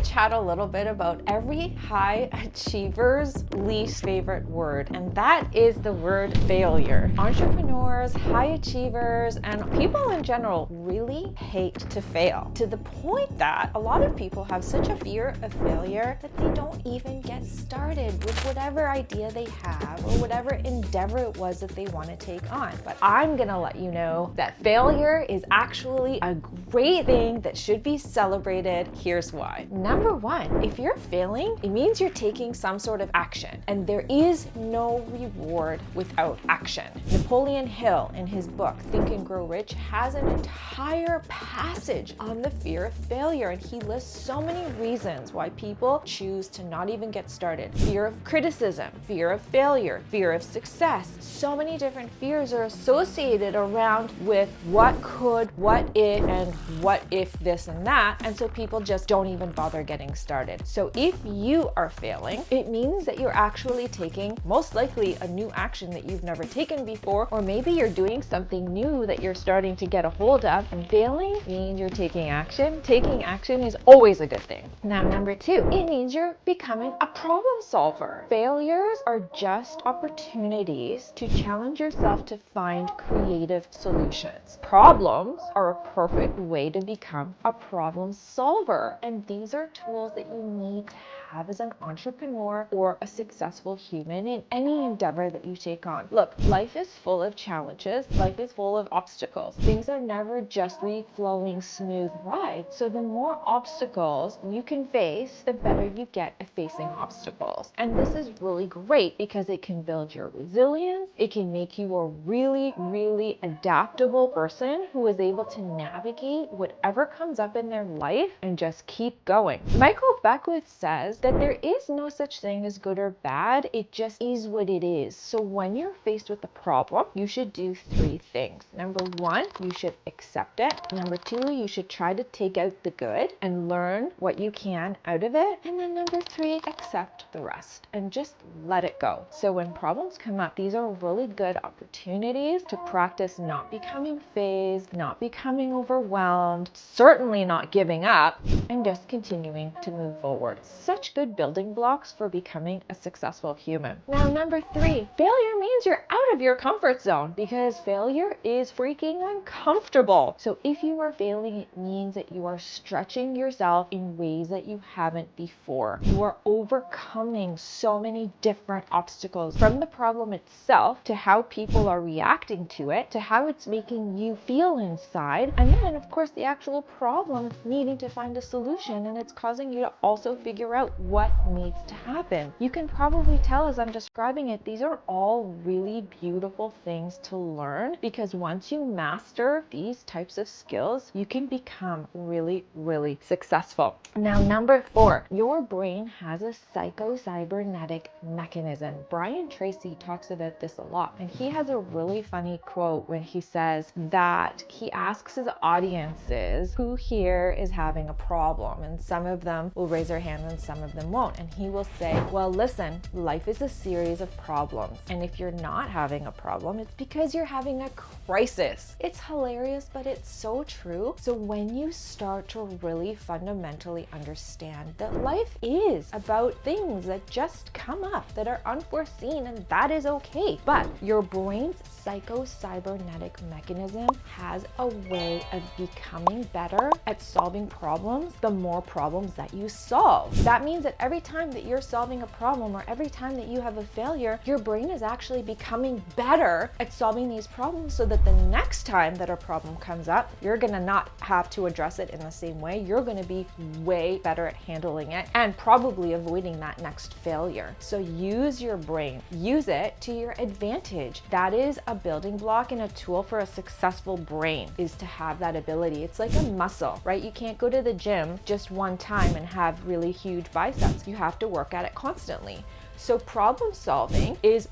chat a little bit about every high achiever's least favorite word, and that is the word failure. Entrepreneurs, high achievers, and people in general really hate to fail, to the point that a lot of people have such a fear of failure that they don't even get started with whatever idea they have or whatever endeavor it was that they want to take on. But I'm gonna let you know that failure is actually a great thing that should be celebrated. Here's why. Number one, if you're failing, it means you're taking some sort of action, and there is no reward without action. Napoleon Hill, in his book Think and Grow Rich, has an entire passage on the fear of failure, and he lists so many reasons why people choose to not even get started. Fear of criticism, fear of failure, fear of success. So many different fears are associated around with what could, what if, and what if this and that, and so people just don't even bother getting started. So if you are failing, it means that you're actually taking most likely a new action that you've never taken before, or maybe you're doing something new that you're starting to get a hold of. And failing means you're taking action. Taking action is always a good thing. Now, number two, it means you're becoming a problem solver. Failures are just opportunities to challenge yourself to find creative solutions. Problems are a perfect way to become a problem solver, and these are tools that you need to have as an entrepreneur or a successful human in any endeavor that you take on. Look, life is full of challenges. Life is full of obstacles. Things are never just flowing smooth rides. So the more obstacles you can face, the better you get at facing obstacles. And this is really great because it can build your resilience. It can make you a really, really adaptable person who is able to navigate whatever comes up in their life and just keep going. Michael Beckwith says that there is no such thing as good or bad. It just is what it is. So when you're faced with a problem, you should do three things. Number one, you should accept it. Number two, you should try to take out the good and learn what you can out of it. And then number three, accept the rest and just let it go. So when problems come up, these are really good opportunities to practice not becoming phased, not becoming overwhelmed, certainly not giving up, and just continuing to move forward. Such good building blocks for becoming a successful human. Now, number three, failure means you're out of your comfort zone, because failure is freaking uncomfortable. So if you are failing, it means that you are stretching yourself in ways that you haven't before. You are overcoming so many different obstacles, from the problem itself to how people are reacting to it, to how it's making you feel inside, and then of course the actual problem needing to find a solution, and it's causing you to also figure out what needs to happen. You can probably tell as I'm describing it, these are all really beautiful things to learn, because once you master these types of skills, you can become really, really successful. Now, number four, your brain has a psycho-cybernetic mechanism. Brian Tracy talks about this a lot, and he has a really funny quote when he says that he asks his audiences who here is having a problem, and some of them will raise their hand and some of them won't, and he will say, well, listen, life is a series of problems, and if you're not having a problem, it's because you're having a crisis. It's hilarious, but it's so true. So when you start to really fundamentally understand that life is about things that just come up, that are unforeseen, and that is okay, but your brain's psycho-cybernetic mechanism has a way of becoming better at solving problems the more problems that you solve. That means that every time that you're solving a problem, or every time that you have a failure, your brain is actually becoming better at solving these problems, so that the next time that a problem comes up, you're gonna not have to address it in the same way. You're gonna be way better at handling it and probably avoiding that next failure. So use your brain, use it to your advantage. That is a building block and a tool for a successful brain, is to have that ability. It's like a muscle, right? You can't go to the gym just one time and have really huge biceps. You have to work at it constantly. So problem solving is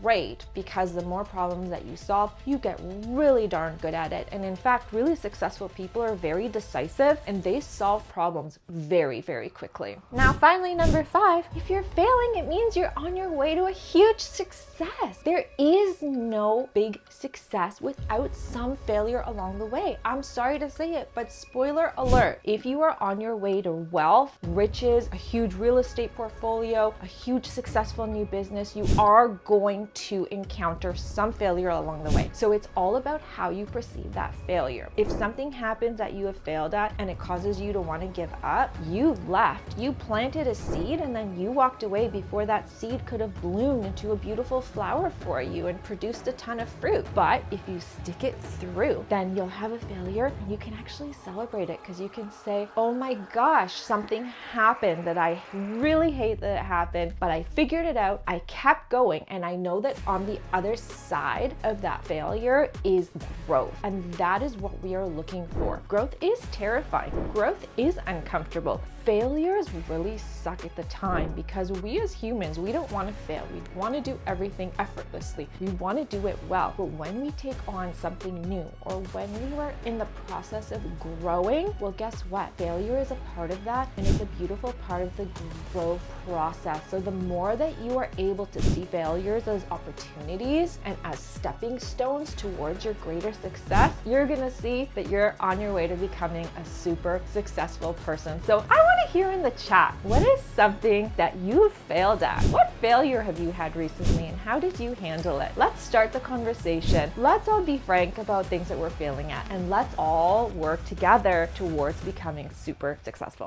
great because the more problems that you solve, you get really darn good at it. And in fact, really successful people are very decisive and they solve problems very, very quickly. Now, finally, number 5, if you're failing, it means you're on your way to a huge success. There is no big success without some failure along the way. I'm sorry to say it, but spoiler alert, if you are on your way to wealth, riches, a huge real estate portfolio, a huge successful new business, you are going to encounter some failure along the way. So it's all about how you perceive that failure. If something happens that you have failed at and it causes you to want to give up, you left. You planted a seed and then you walked away before that seed could have bloomed into a beautiful flower for you and produced a ton of fruit. But if you stick it through, then you'll have a failure and you can actually celebrate it because you can say, oh my gosh, something happened that I really hate that it happened, but I figured it out. I kept going, and I know that on the other side of that failure is growth. And that is what we are looking for. Growth is terrifying. Growth is uncomfortable. Failures really suck at the time because we as humans, we don't want to fail. We want to do everything effortlessly. We want to do it well. But when we take on something new or when we are in the process of growing, well, guess what? Failure is a part of that, and it's a beautiful part of the growth process. So the more that you are able to see failures as opportunities and as stepping stones towards your greater success, you're going to see that you're on your way to becoming a super successful person. So I want to hear in the chat, what is something that you've failed at? What failure have you had recently and how did you handle it? Let's start the conversation. Let's all be frank about things that we're failing at, and let's all work together towards becoming super successful.